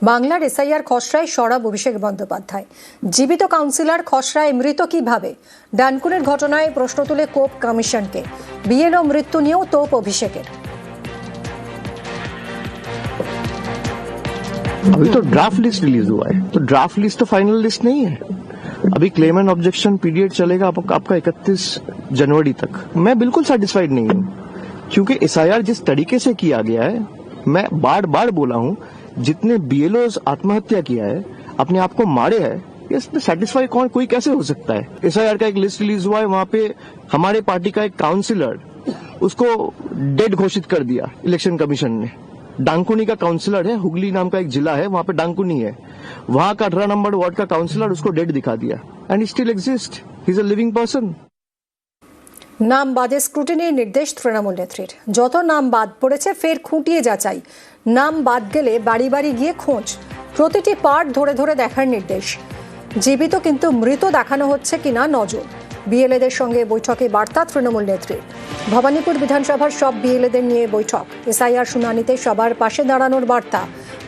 বাংলার এসআইআর খসড়ায় সরব অভিষেক বন্দ্যোপাধ্যায়। জীবিত কাউন্সিলর খসড়ায় মৃত কিভাবে? ডানকুনির ঘটনায় প্রশ্ন তুলে কোপ কমিশনকে। বিএলও মৃত্যু নিয়েও তোপ অভিষেকের। अभी तो ड्राफ्ट लिस्ट रिलीज हुआ है, तो ड्राफ्ट लिस्ट तो फाइनल लिस्ट नहीं है। अभी क्लेम एंड ऑब्जेक्शन पीरियड चलेगा आपका 31 जनवरी तक। मैं बिल्कुल सेटिस्फाइड नहीं हूँ, क्योंकि एसआईआर जिस तरीके से किया गया है, मैं बार बार बोला हूँ, जितने बीएलओ आत्महत्या किया है, अपने आप को मारे है, इसमें सेटिस्फाई कोई कैसे हो सकता है? एसआईआर का एक लिस्ट रिलीज हुआ है, वहां पे हमारे पार्टी का एक काउंसिलर, उसको डेड घोषित कर दिया इलेक्शन कमीशन ने। डांकुनी का काउंसिलर है, हुगली नाम का एक जिला है, वहां पे डांकुनी है, वहां का 18 नंबर वार्ड का काउंसिलर, उसको डेड दिखा दिया, and still exist, he is a living person. নাম বাদে স্ক্রুটিনির নির্দেশ তৃণমূল নেত্রীর। যত নাম বাদ পড়েছে ফের খুঁটিয়ে যাচাই। নাম বাদ গেলে বাড়ি বাড়ি গিয়ে খোঁজ, প্রতিটি পার্ট ধরে ধরে দেখার নির্দেশ। জীবিত কিন্তু মৃত দেখানো হচ্ছে কিনা নজর। বিএলএদের সঙ্গে বৈঠকে বার্তা তৃণমূল নেত্রীর। ভবানীপুর বিধানসভার সব বিএলএদের নিয়ে বৈঠক। এসআইআর শুনানিতে সবার পাশে দাঁড়ানোর বার্তা।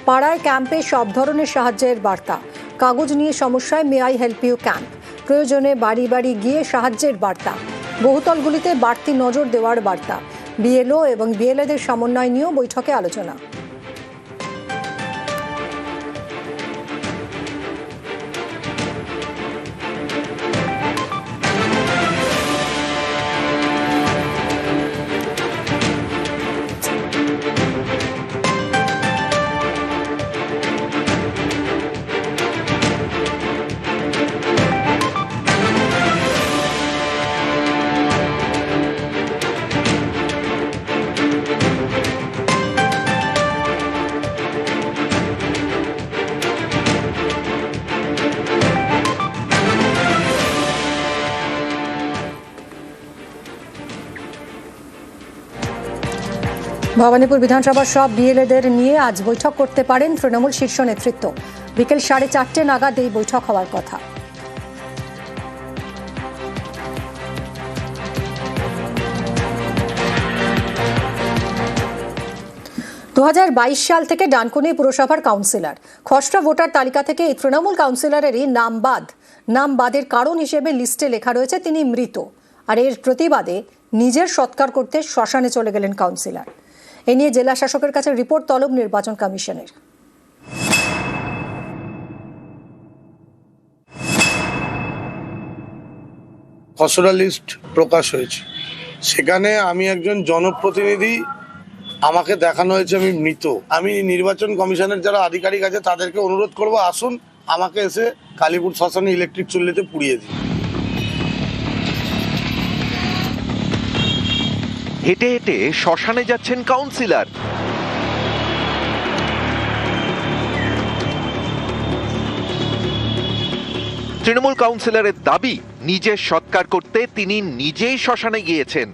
পাড়ায় ক্যাম্পে সব ধরনের সাহায্যের বার্তা। কাগজ নিয়ে সমস্যায় may I help you camp. প্রয়োজনে বাড়ি বাড়ি গিয়ে সাহায্যের বার্তা। বহুতলগুলিতে বাড়তি নজর দেওয়ার বার্তা। বিএলও এবং বিএলএদের সমন্বয় নিয়েও বৈঠকে আলোচনা। ভবানীপুর বিধানসভার সব বিএলএদের নিয়ে আজ বৈঠক করতে পারেন তৃণমূল শীর্ষ নেতৃত্ব। বিকেল 4:30 নাগাদ এই বৈঠক হওয়ার কথা। 2022 সাল থেকে ডানকুনি পুরসভার কাউন্সিলর। খসড়া ভোটার তালিকা থেকে এই তৃণমূল কাউন্সিলরেরই নাম বাদ। নাম বাদের কারণ হিসেবে লিস্টে লেখা রয়েছে তিনি মৃত। আর এর প্রতিবাদে নিজের সৎকার করতে শ্মশানে চলে গেলেন কাউন্সিলর। এ নিয়ে জেলা শাসকের কাছে রিপোর্ট তলব নির্বাচন কমিশনের। খসড়া লিস্ট প্রকাশ হয়েছে, সেখানে আমি একজন জনপ্রতিনিধি, আমাকে দেখানো হয়েছে আমি মৃত। আমি নির্বাচন কমিশনের যারা আধিকারিক আছে তাদেরকে অনুরোধ করব, আসুন আমাকে এসে কালীপুর শ্মশানে ইলেকট্রিক চুল্লিতে পুড়িয়ে দিন। হেঁটে হেঁটে শ্মশানে যাচ্ছেন কাউন্সিলর। তৃণমূল কাউন্সিলরের দাবি, নিজের সৎকার করতে তিনি নিজেই শ্মশানে গিয়েছেন।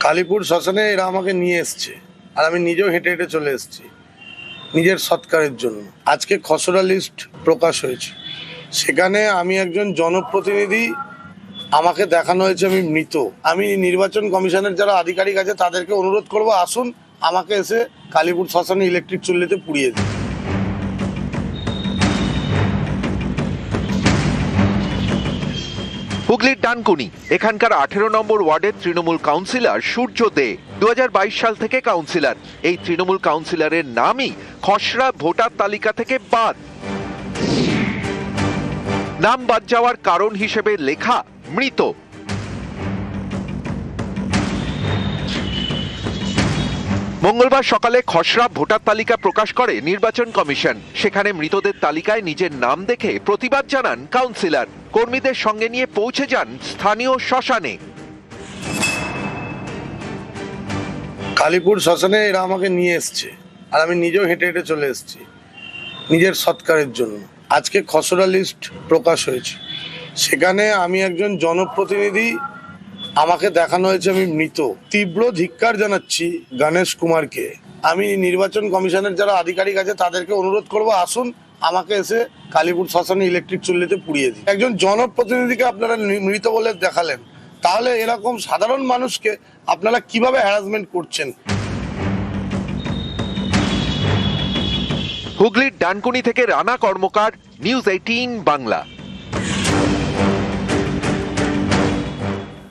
কালীপুর শ্মশানে এরা আমাকে নিয়ে এসছে, আর আমি নিজেও হেঁটে হেঁটে চলে এসেছি নিজের সৎকারের জন্য। আজকে খসড়া লিস্ট প্রকাশ হয়েছে, সেখানে আমি একজন জনপ্রতিনিধি, আমাকে দেখানো হয়েছে আমি মৃত। আমি নির্বাচন কমিশনের যারা আধিকারিক আছে তাদেরকে অনুরোধ করব, আসুন আমাকে এসে কালীপুর শ্মশানে ইলেকট্রিক চুল্লিতে পুড়িয়ে দিন। হুগলির ডানকুনি, এখানকার 18 নম্বর ওয়ার্ডের তৃণমূল কাউন্সিলর সূর্য দে 2022 সাল থেকে কাউন্সিলর। এই তৃণমূল কাউন্সিলরের নামই খসড়া ভোটার তালিকা থেকে বাদ। নাম বাদ যাওয়ার কারণ হিসেবে লেখা মৃত। মঙ্গলবার সকালে খসড়া ভোটার তালিকা প্রকাশ করে নির্বাচন কমিশন। সেখানে মৃতদের তালিকায় নিজের নাম দেখে প্রতিবাদ জানান কাউন্সিলর। কর্মীদের সঙ্গে নিয়ে পৌঁছে যান স্থানীয় শ্মশানে। কালীপুর শ্মশানে এরা আমাকে নিয়ে এসছে, আর আমি নিজেও হেঁটে হেঁটে চলে এসেছি নিজের সৎকারের জন্য। আজকে খসড়া লিস্ট প্রকাশ হয়েছে, সেখানে আমি একজন জনপ্রতিনিধি, আমাকে দেখানো হয়েছে আমি মৃত। তীব্র ধিক্কার জানাচ্ছি গণেশ কুমারকে। আমি নির্বাচন কমিশনের যারা আধিকারিক আছে তাদেরকে অনুরোধ করব, আসুন আমাকে এসে কালীপুর শ্মশানে ইলেকট্রিক চুল্লিতে পুড়িয়ে দিন। একজন জনপ্রতিনিধিকে আপনারা মৃত বলে দেখালেন, তাহলে এরকম সাধারণ মানুষকে আপনারা কিভাবে হ্যারাসমেন্ট করছেন? হুগলির ডানকুনি থেকে রানা কর্মকার, নিউজ 18 বাংলা।